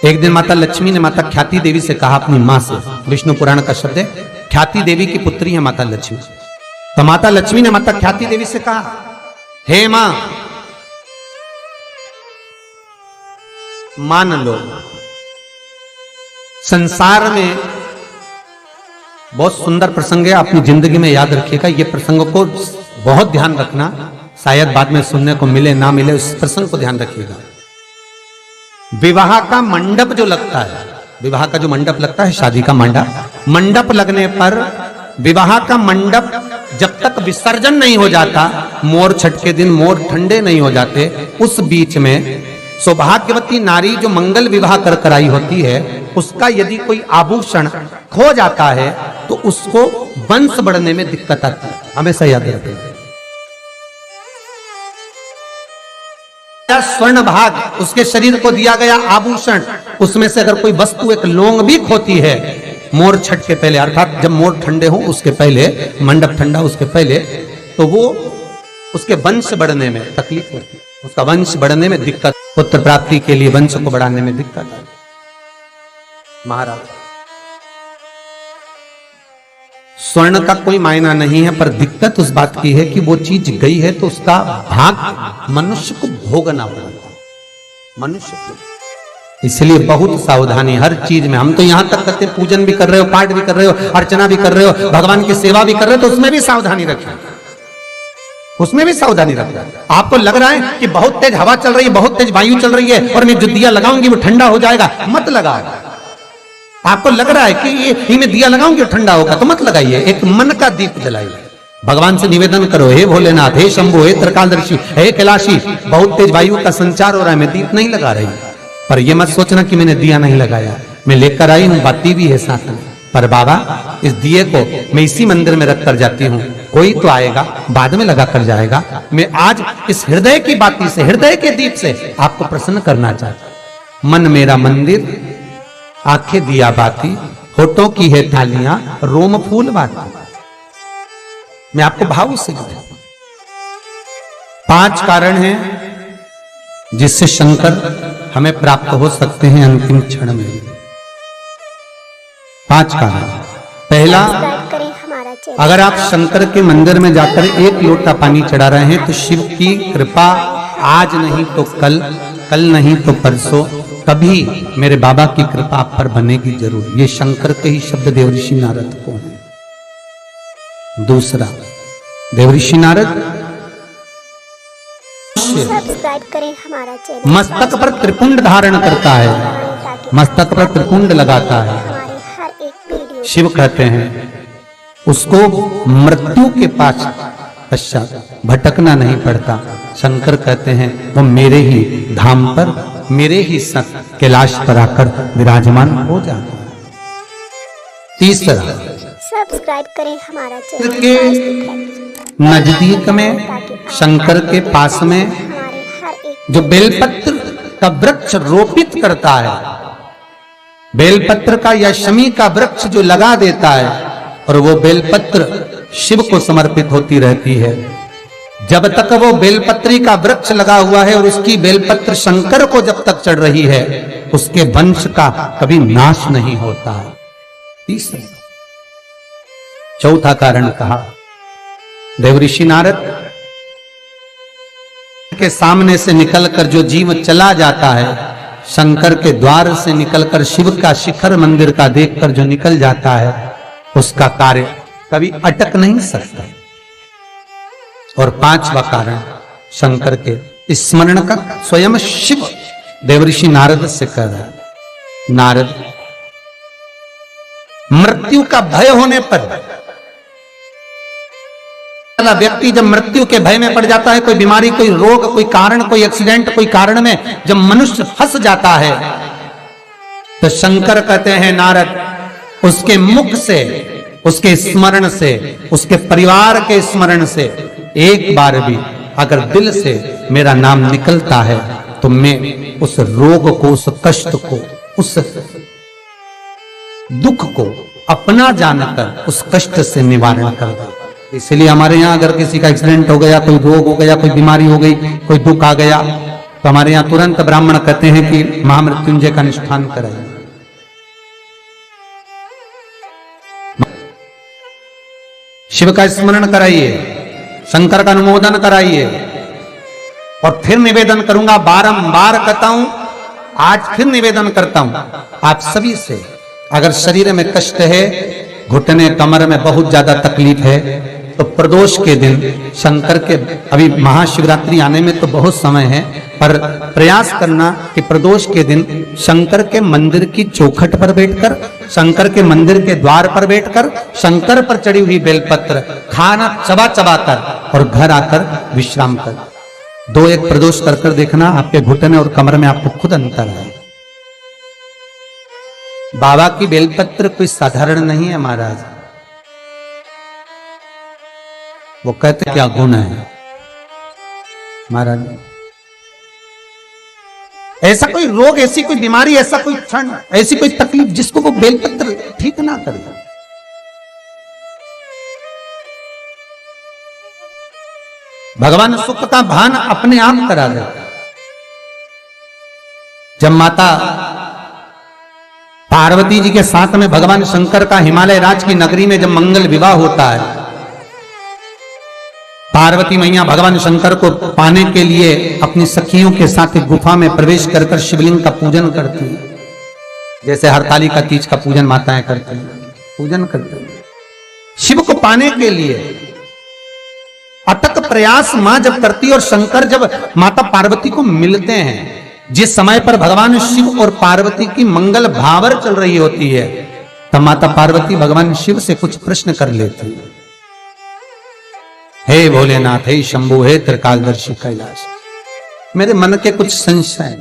एक दिन माता लक्ष्मी ने माता ख्याति देवी से कहा अपनी मां से, विष्णु पुराण का शब्द है, ख्याति देवी की पुत्री है माता लक्ष्मी। तो माता लक्ष्मी ने माता ख्याति देवी से कहा, हे मां, मान लो संसार में बहुत सुंदर प्रसंग है, अपनी जिंदगी में याद रखिएगा। ये प्रसंग को बहुत ध्यान रखना, शायद बाद में सुनने को मिले ना मिले, उस प्रसंग को ध्यान रखिएगा। विवाह का मंडप जो लगता है, विवाह का जो मंडप लगता है, शादी का मंडप लगने पर विवाह का मंडप जब तक विसर्जन नहीं हो जाता, मोर छठ के दिन मोर ठंडे नहीं हो जाते, उस बीच में सौभाग्यवती नारी जो मंगल विवाह कर आई होती है, उसका यदि कोई आभूषण खो जाता है तो उसको वंश बढ़ने में दिक्कत आती है। हमेशा याद रखें, स्वर्ण भाग उसके शरीर को दिया गया आभूषण, उसमें से अगर कोई वस्तु एक लौंग भी खोती है मोर छठ के पहले, अर्थात जब मोर ठंडे हो उसके पहले, मंडप ठंडा उसके पहले, तो वो उसके वंश बढ़ने में तकलीफ होती है, उसका वंश बढ़ने में दिक्कत, पुत्र प्राप्ति के लिए वंश को बढ़ाने में दिक्कत है। महाराज, स्वर्ण का कोई मायना नहीं है, पर दिक्कत उस बात की है कि वो चीज गई है तो उसका भाग मनुष्य को भोगना पड़ता है, मनुष्य को। इसलिए बहुत सावधानी हर चीज में। हम तो यहां तक करते, पूजन भी कर रहे हो, पाठ भी कर रहे हो, अर्चना भी कर रहे हो, भगवान की सेवा भी कर रहे हो, तो उसमें भी सावधानी रखें, उसमें भी सावधानी रखना। आपको लग रहा है कि बहुत तेज हवा चल रही है, बहुत तेज वायु चल रही है और मैं जो दिया लगाऊंगी वो ठंडा हो जाएगा, मत लगाओ। आपको लग रहा है कि ये मैं दिया लगाऊंगी ठंडा होगा, तो मत लगाइए। एक मन का दीप जलाइए, भगवान से निवेदन करो, हे भोलेनाथ, हे शंभु, हे त्रिकालदर्शी, हे कैलाशी, बहुत तेज वायु का संचार हो रहा है, मैं दीप नहीं लगा रही। पर यह मत सोचना कि मैंने दिया नहीं लगाया, मैं लेकर आई हूं, बाती भी है साथ में, पर बाबा इस दिए को मैं इसी मंदिर में रख कर जाती हूँ, कोई तो आएगा बाद में लगा कर जाएगा। मैं आज इस हृदय की बाती से, हृदय के दीप से आपको प्रसन्न करना चाहता हूं। मन मेरा मंदिर, आंखें दिया बाती, होठों की है थालियां, रोम फूल बाती। मैं आपको भाव से कहता हूं, 5 कारण हैं जिससे शंकर हमें प्राप्त हो सकते हैं अंतिम क्षण में। 5 कारण। पहला, अगर आप शंकर के मंदिर में जाकर 1 लोटा पानी चढ़ा रहे हैं तो शिव की कृपा आज नहीं तो कल, कल नहीं तो परसों, कभी मेरे बाबा की कृपा आप पर बनेगी जरूर। ये शंकर के ही शब्द देवऋषि नारद को हैं। दूसरा, देवऋषि नारद सब्सक्राइब करें हमारा चैनल। मस्तक पर त्रिपुंड धारण करता है, मस्तक पर त्रिपुंड लगाता है। हर एक वीडियो शिव कहते हैं उसको मृत्यु के पश्चात भटकना नहीं पड़ता। शंकर कहते हैं वो मेरे ही धाम पर, मेरे ही संग कैलाश पर आकर विराजमान हो जाता है। तीसरा, सब्सक्राइब करें हमारा चैनल। के नजदीक में, शंकर के पास में जो बेलपत्र का वृक्ष रोपित करता है, बेलपत्र का या शमी का वृक्ष जो लगा देता है और वो बेलपत्र शिव को समर्पित होती रहती है, जब तक वो बेलपत्री का वृक्ष लगा हुआ है और उसकी बेलपत्र शंकर को जब तक चढ़ रही है, उसके वंश का कभी नाश नहीं होता है। तीसरा, चौथा कारण कहा, देवऋषि नारद के सामने से निकलकर जो जीव चला जाता है, शंकर के द्वार से निकलकर शिव का शिखर मंदिर का देखकर जो निकल जाता है, उसका कार्य कभी अटक नहीं सकता। और 5वां कारण शंकर के स्मरण का स्वयं शिव देवऋषि नारद से कह रहा है, नारद, मृत्यु का भय होने पर व्यक्ति जब मृत्यु के भय में पड़ जाता है, कोई बीमारी, कोई रोग, कोई कारण, कोई एक्सीडेंट, कोई कारण में जब मनुष्य फंस जाता है, तो शंकर कहते हैं नारद, उसके मुख से, उसके स्मरण से, उसके परिवार के स्मरण से एक बार भी अगर दिल से मेरा नाम निकलता है तो मैं उस रोग को, उस कष्ट को, उस दुख को अपना जानकर उस कष्ट से निवारण कर दूं। इसलिए हमारे यहाँ अगर किसी का एक्सीडेंट हो गया, कोई रोग हो गया, कोई बीमारी हो गई, कोई दुख आ गया, तो हमारे यहाँ तुरंत ब्राह्मण कहते हैं कि महामृत्युंजय का अनुष्ठान कराइए। शिव का स्मरण कराइए, शंकर का अनुमोदन कराइए। और फिर निवेदन करूंगा, बारंबार कहता हूं, आज फिर निवेदन करता हूं आप सभी से, अगर शरीर में कष्ट है, घुटने कमर में बहुत ज्यादा तकलीफ है, तो प्रदोष के दिन शंकर के, अभी महाशिवरात्रि आने में तो बहुत समय है, पर प्रयास करना कि प्रदोष के दिन शंकर के मंदिर की चौखट पर बैठकर, शंकर के मंदिर के द्वार पर बैठकर, शंकर पर चढ़ी हुई बेलपत्र खाना चबा चबा कर और घर आकर विश्राम कर 2-1 प्रदोष कर कर देखना, आपके घुटने और कमर में आपको खुद अंतर है। बाबा की बेलपत्र कोई साधारण नहीं है महाराज। वो कहते क्या गुण है महाराज। ऐसा कोई रोग, ऐसी कोई बीमारी, ऐसा कोई क्षण, ऐसी कोई तकलीफ जिसको वो बेलपत्र ठीक ना करे। भगवान सुख का भान अपने आप करा देता। जब माता पार्वती जी के साथ में भगवान शंकर का हिमालय राज की नगरी में जब मंगल विवाह होता है, पार्वती मैया भगवान शंकर को पाने के लिए अपनी सखियों के साथ एक गुफा में प्रवेश कर कर शिवलिंग का पूजन करती है, जैसे हरतालिका तीज का पूजन माताएं करती हैं, पूजन करती हैं। शिव को पाने के लिए अथक प्रयास मां जब करती है, और शंकर जब माता पार्वती को मिलते हैं, जिस समय पर भगवान शिव और पार्वती की मंगल भावर चल रही होती है, तब माता पार्वती भगवान शिव से कुछ प्रश्न कर लेती है। हे भोलेनाथ, हे शंभु, हे त्रिकालदर्शी कैलाश, मेरे मन के कुछ संशय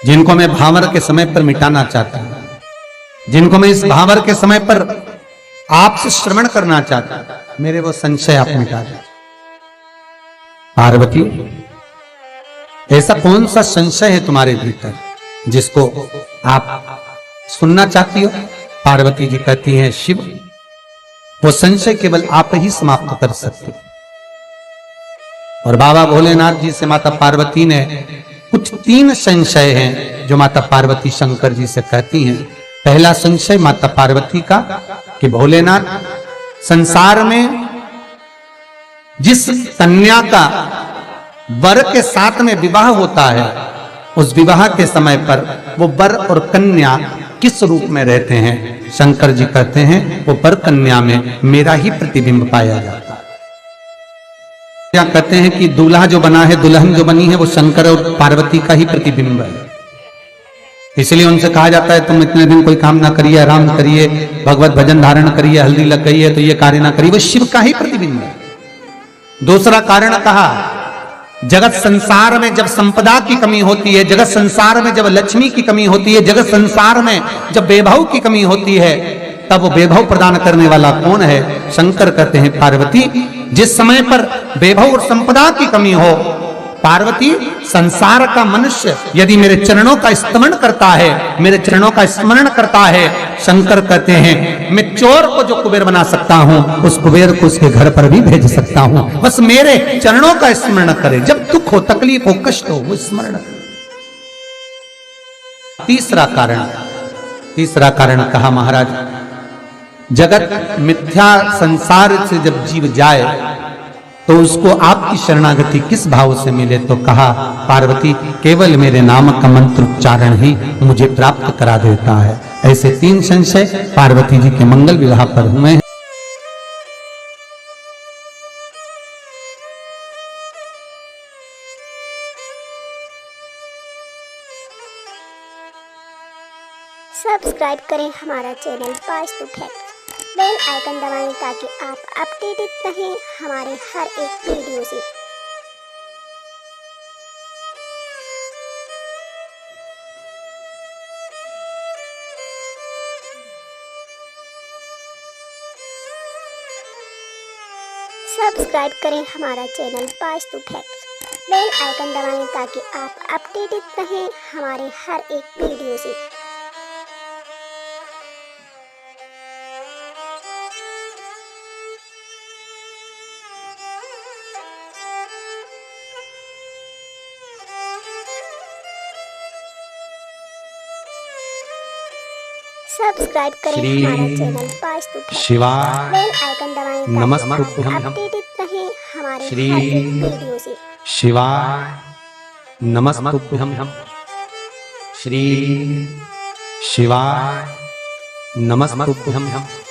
जिनको मैं भावर के समय पर मिटाना चाहता हूं, जिनको मैं इस भावर के समय पर आपसे श्रवण करना चाहता हूं, मेरे वो संशय आप मिटा दें। पार्वती, ऐसा कौन सा संशय है तुम्हारे भीतर जिसको आप सुनना चाहती हो? पार्वती जी कहती हैं, शिव, वो संशय केवल आप ही समाप्त कर सकते। और बाबा भोलेनाथ जी से माता पार्वती ने कुछ 3 संशय हैं जो माता पार्वती शंकर जी से कहती हैं। पहला संशय माता पार्वती का कि भोलेनाथ, संसार में जिस कन्या का वर के साथ में विवाह होता है, उस विवाह के समय पर वो वर और कन्या किस रूप में रहते हैं? शंकर जी कहते हैं वो वर कन्या में मेरा ही प्रतिबिंब पाया जाता है। क्या कहते हैं कि दूल्हा जो बना है, दुल्हन जो बनी है, वो शंकर और पार्वती का ही प्रतिबिंब है। इसलिए उनसे कहा जाता है तुम इतने दिन कोई काम ना करिए, आराम करिए, भगवत भजन धारण करिए, हल्दी लग गई है तो ये कार्य ना करिए, वो शिव का ही प्रतिबिंब है। दूसरा कारण कहा, जगत संसार में जब संपदा की कमी होती है, जगत संसार में जब लक्ष्मी की कमी होती है, जगत संसार में जब वैभव की कमी होती है, तब वो वैभव प्रदान करने वाला कौन है? शंकर कहते हैं पार्वती, जिस समय पर वैभव और संपदा की कमी हो, पार्वती, संसार का मनुष्य यदि मेरे चरणों का स्मरण करता है, मेरे चरणों का स्मरण करता है, शंकर कहते हैं मैं चोर को जो कुबेर बना सकता हूं, उस कुबेर को उसके घर पर भी भेज सकता हूं, बस मेरे चरणों का स्मरण करे। जब दुख हो, तकलीफ हो, कष्ट हो, वो स्मरण। तीसरा कारण कहा महाराज, जगत मिथ्या संसार से जब जीव जाए तो उसको आपकी शरणागति किस भाव से मिले? तो कहा पार्वती, केवल मेरे नाम का मंत्र उच्चारण ही मुझे प्राप्त करा देता है। ऐसे 3 संशय पार्वती जी के मंगल विवाह पर हुए हैं। सब्सक्राइब करें हमारा channel Vastu fact, bell icon दबाएं ताकि आप अपडेटेड रहें हमारे हर एक वीडियो से। सब्सक्राइब करें हमारा channel Vastu fact, bell icon दबाएं ताकि आप अपडेटेड रहें हमारे हर एक वीडियो से। सब्सक्राइब करें श्री हमारा चैनल वास्तु फैक्ट। शिवाय बेल आइकन दबाएं ताकि नमस्तुभ्यं। आप अपडेटेड रहें हमारे श्री हर एक वीडियो से। शिवाय नमस्तुभ्यं। श्री शिवाय नमस्तुभ्यं।